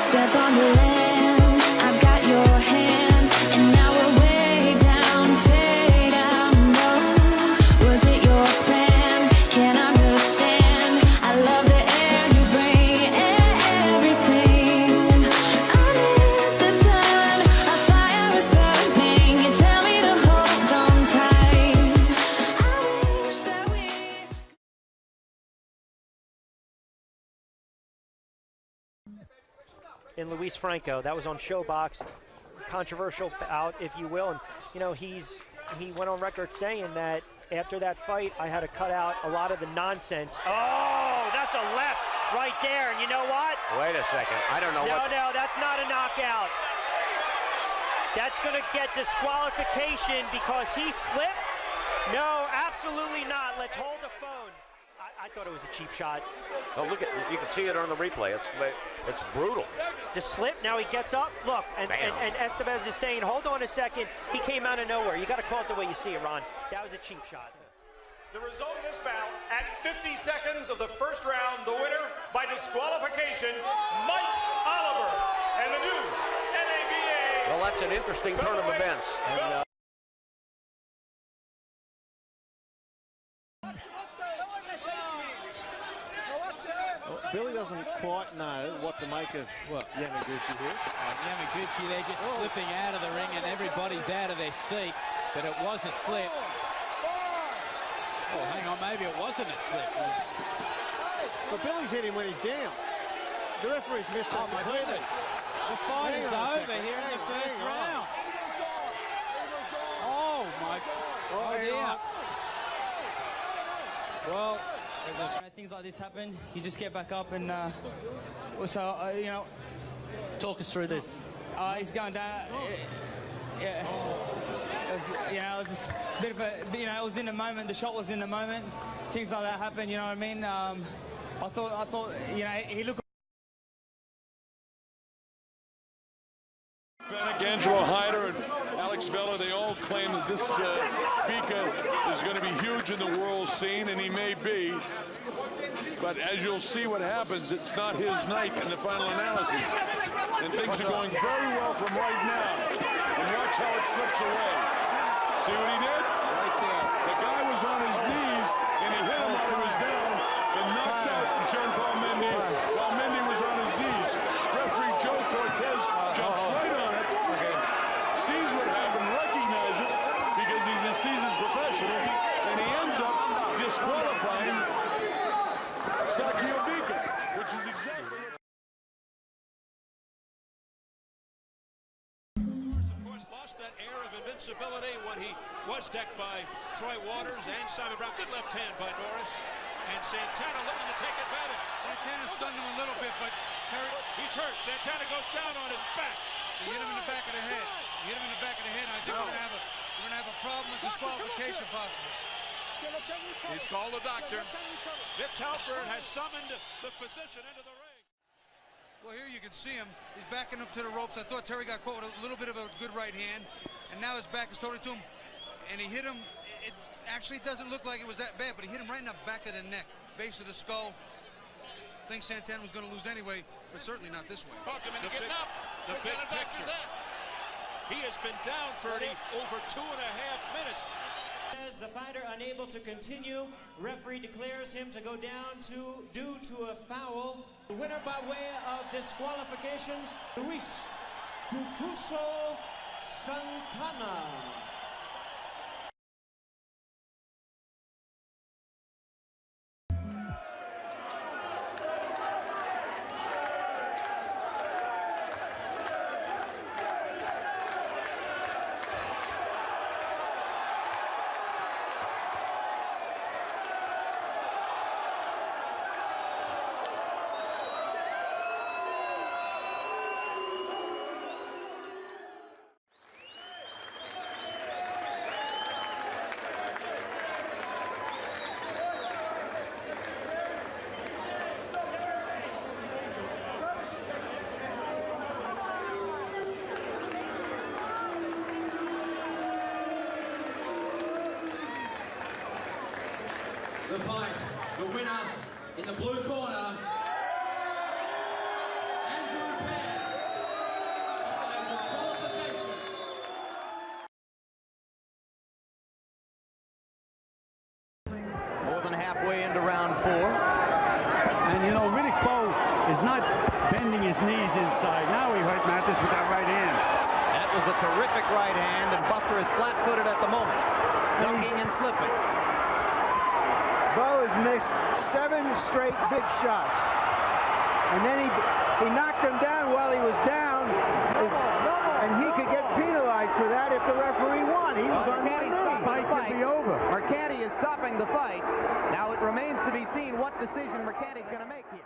step on the land, I've got your hand, and now we're way down, fade out low. Was it your plan? Can't understand. I love the air you bring, everything. Under the sun, a fire is burning. You tell me to hold on tight. I wish that we. In Luis Franco, that was on Showbox, controversial bout, if you will. And you know, he went on record saying that after that fight, I had to cut out a lot of the nonsense. Oh, that's a left right there. And you know what? Wait a second. I don't know what. No, that's not a knockout. That's going to get disqualification because he slipped. No, absolutely not. Let's hold the phone. I thought it was a cheap shot. Oh, look at, you can see it on the replay. It's brutal. The slip, now he gets up. Look, and Estevez is saying, hold on a second. He came out of nowhere. You got to call it the way you see it, Ron. That was a cheap shot. The result of this bout, at 50 seconds of the first round, the winner by disqualification, Mike Oliver, and the new NABA. Well, that's an interesting turn of events. And, Billy doesn't quite know what to make of Yamaguchi here. Yamaguchi, they're just slipping out of the ring and everybody's out of their seat, but it was a slip. Oh, hang on, maybe it wasn't a slip. But Billy's hit him when he's down. The referee's missed that. Oh my goodness. The fight is over here in the first round. Oh my God. Oh dear. Well, things like this happen, you just get back up and you know, talk us through this. He's going down. Yeah, it was just a bit of a, it was in the moment. The shot was in the moment. Things like that happen. You know what I mean? I thought, he looked. Angelo Hyder and Alex Bella, they all claim that this Bika is going to be huge in the world scene, and he may be. But as you'll see what happens, it's not his night in the final analysis. And things are going very well from right now. And watch how it slips away. See what he did? Right there. The guy was on his knees, and he hit him while he was down and knocked out Jean-Paul Mendy while Mendy was on his knees. Referee Joe Cortez jumps right on it, sees what happened, recognizes it, because he's a seasoned professional, and he ends up disqualifying Sakio Bika, which is exactly what... Of course, lost that air of invincibility when he was decked by Troy Waters and Simon Brown. Good left hand by Norris. And Santana looking to take advantage. Santana stunned him a little bit, but he's hurt. Santana goes down on his back. He hit him in the back of the head. He hit him in the back of the head. I think we're gonna have a problem with disqualification possible. He's called the doctor. Vince Halpern has summoned the physician into the ring. Well, here you can see him. He's backing up to the ropes. I thought Terry got caught with a little bit of a good right hand, and now his back is totally to him, and he hit him. It actually doesn't look like it was that bad, but he hit him right in the back of the neck, base of the skull. I think Santana was going to lose anyway, but certainly not this way. Getting up. The big picture. He has been down, Ferdy, over 2.5 minutes. As the fighter unable to continue, referee declares him to go down due to a foul. The winner by way of disqualification, Luis Cucuso Santana. The fight, the winner in the blue corner, Andrew Penn. is not bending his knees inside. Now he hurt Mathis with that right hand. That was a terrific right hand, and Buster is flat-footed at the moment, ducking and slipping. Bo has missed 7 straight big shots. And then he knocked him down while he was down. And he could get penalized for that if the referee won. He was on one knee. The fight could be over. Mercati is stopping the fight. Now it remains to be seen what decision Mercati's going to make here.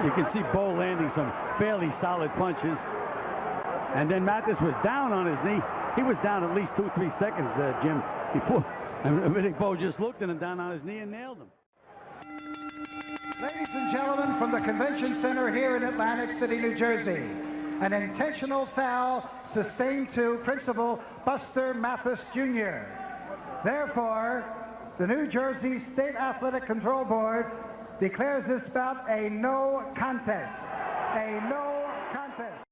You can see Bo landing some fairly solid punches. And then Mathis was down on his knee. He was down at least 2-3 seconds, Jim, before. I think Bo just looked at him down on his knee and nailed him. Ladies and gentlemen, from the Convention Center here in Atlantic City, New Jersey, an intentional foul sustained to Principal Buster Mathis Jr. Therefore, the New Jersey State Athletic Control Board declares this bout a no contest. A no contest.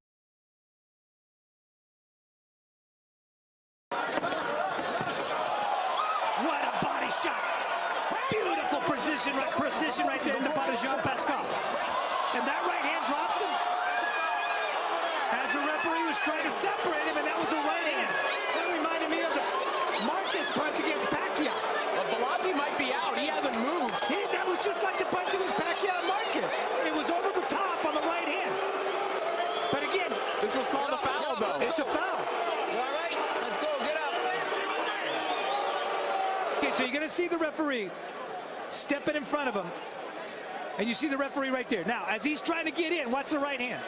What a body shot! Beautiful precision right there in the body of Jean Pascal. And that right hand drops him. As the referee was trying to separate him, and that was a right hand. That reminded me of the Marcus punch against Pacquiao. Well, Bellotti might be out. He hasn't moved. That was just like the punch against Pacquiao and Marcus. It was over the top on the right hand. But again, this was called a foul, though. It's a foul. All right, let's go. Get up. Okay, so you're going to see the referee stepping in front of him. And you see the referee right there. Now, as he's trying to get in, watch the right hand.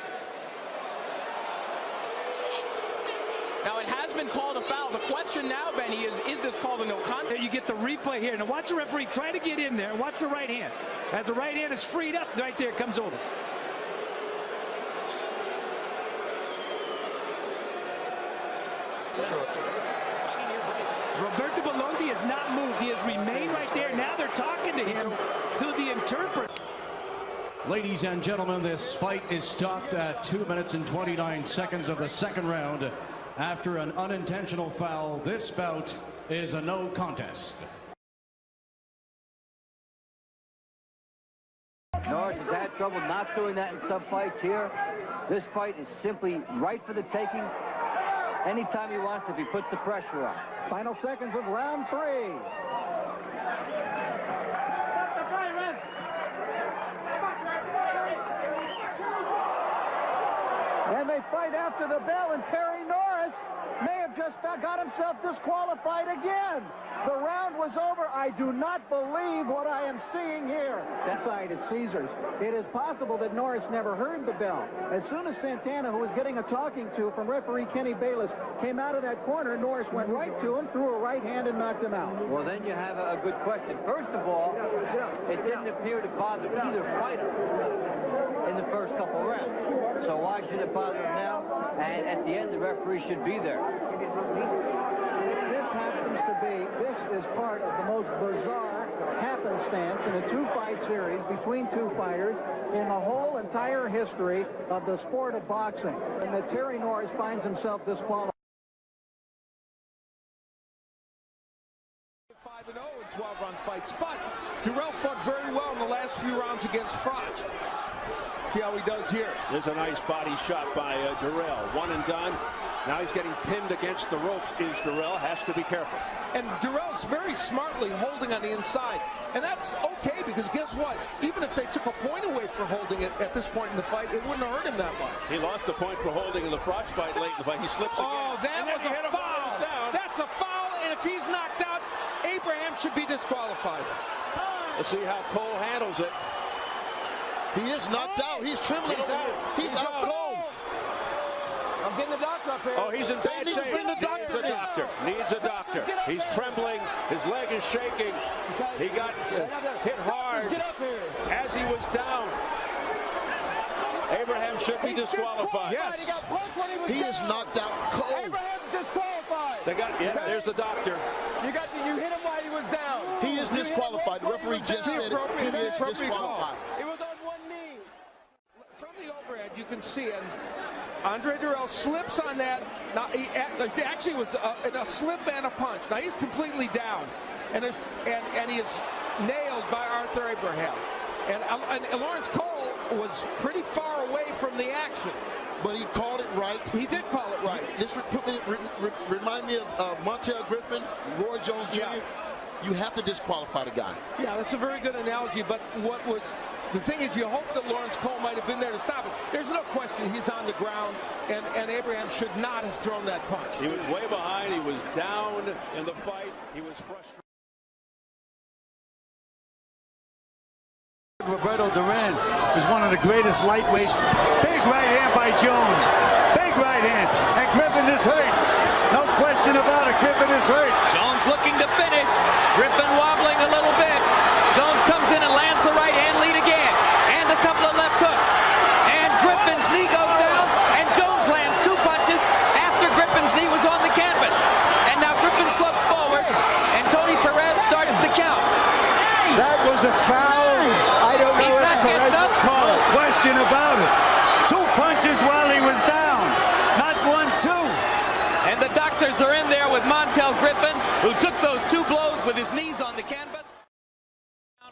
Now, it has been called a foul. The question now, Benny, is this called a no contest? There you get the replay here. Now, watch the referee try to get in there. And watch the right hand. As the right hand is freed up, right there, it comes over. Roberto Bellotti has not moved. He has remained right there. Now they're talking to him through the interpreter. Ladies and gentlemen, this fight is stopped at 2 minutes and 29 seconds of the second round. After an unintentional foul, this bout is a no contest. Norris has had trouble not doing that in some fights here. This fight is simply right for the taking. Anytime he wants, if he puts the pressure on. Final seconds of round 3. And they fight after the bell, and Terry Norris may have just got himself disqualified again. The round was over. I do not believe what I am seeing here. That's right, it's Caesars. It is possible that Norris never heard the bell. As soon as Santana, who was getting a talking to from referee Kenny Bayless, came out of that corner, Norris went right to him, threw a right hand, and knocked him out. Well, then you have a good question. First of all, it didn't appear to bother either fighter in the first couple rounds. So why should it bother him now? And at the end, the referee should be there. This happens to be, this is part of the most bizarre happenstance in a two-fight series between two fighters in the whole entire history of the sport of boxing. And that Terry Norris finds himself disqualified. 5-0 in 12-round fights, but Durrell fought very well in the last few rounds against Froch. See how he does here. There's a nice body shot by Durrell. One and done. Now he's getting pinned against the ropes. Is Durrell has to be careful. And Durrell's very smartly holding on the inside. And that's okay, because guess what? Even if they took a point away for holding it at this point in the fight, it wouldn't have hurt him that much. He lost a point for holding in the Froch fight late in the fight. He slips again. Oh, that was a foul. That's a foul, and if he's knocked out, Abraham should be disqualified. Let's see how Cole handles it. He is knocked out. He's trembling. He's out cold. I'm getting the doctor up here. Oh, he's in bad shape. Bring the doctor in. Needs a doctor. He's trembling. His leg is shaking. He got hit hard as he was down. Abraham should be disqualified. Yes. He is knocked out cold. Abraham's disqualified. There's the doctor. You hit him while he was down. He is disqualified. The referee just said it. He is disqualified. It was on one knee. From the overhead, you can see it. Andre Durrell slips on that. Now, he actually was in a slip and a punch. Now he's completely down, and he is nailed by Arthur Abraham. And Lawrence Cole was pretty far away from the action. But he called it right. He did call it right. This remind me of Montel Griffin, Roy Jones Jr. Yeah. You have to disqualify the guy. Yeah, that's a very good analogy. But the thing is, you hope that Lawrence Cole might have been there to stop it. There's no question he's on the ground, and Abraham should not have thrown that punch. He was way behind. He was down in the fight. He was frustrated. Roberto Duran is one of the greatest lightweights. Big right hand by Jones. Big right hand. And Griffin is hurt. No question about it. Griffin is hurt. Jones looking to finish. Griffin wobbling a little bit. Jones comes in and lands the right hand lead again. And a couple of left hooks. And Griffin's knee goes down. And Jones lands 2 punches after Griffin's knee was on the canvas. And now Griffin slopes forward. And Tony Perez starts the count. That was a foul. I don't know if Perez would call it. Question about it. 2 punches while he was down. Not 1, 2. And the doctors are in there with Montel Griffin, who took those 2 blows with his knees on the canvas.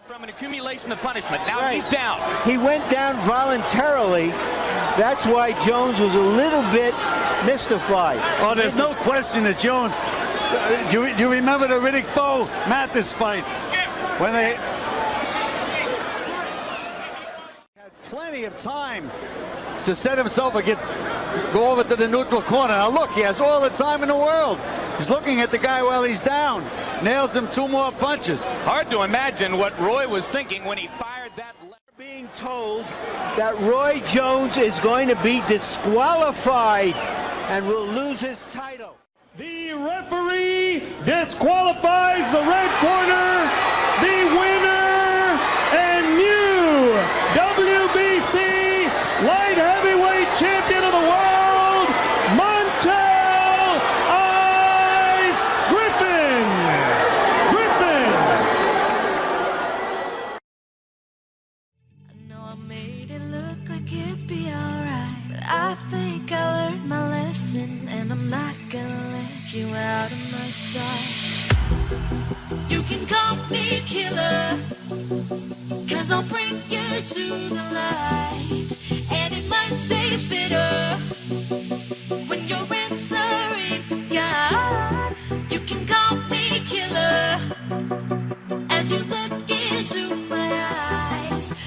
From an accumulation of punishment. Now he's down. He went down voluntarily. That's why Jones was a little bit mystified. Oh, there's no question that Jones. You remember the Riddick Bowe Mathis fight when they had plenty of time to set himself and go over to the neutral corner. Now look, he has all the time in the world. He's looking at the guy while he's down. Nails him 2 more punches. Hard to imagine what Roy was thinking when he fired that left. Being told that Roy Jones is going to be disqualified and will lose his title. The referee disqualifies the red corner, the winner and new WBC light heavyweight champion of the world, Montel Ice Griffin. I know I made it look like it'd be alright, but I think I learned my lesson, and I'm not gonna let you out of my sight. You can call me killer, 'cause I'll bring you to the light, and it might taste bitter when you're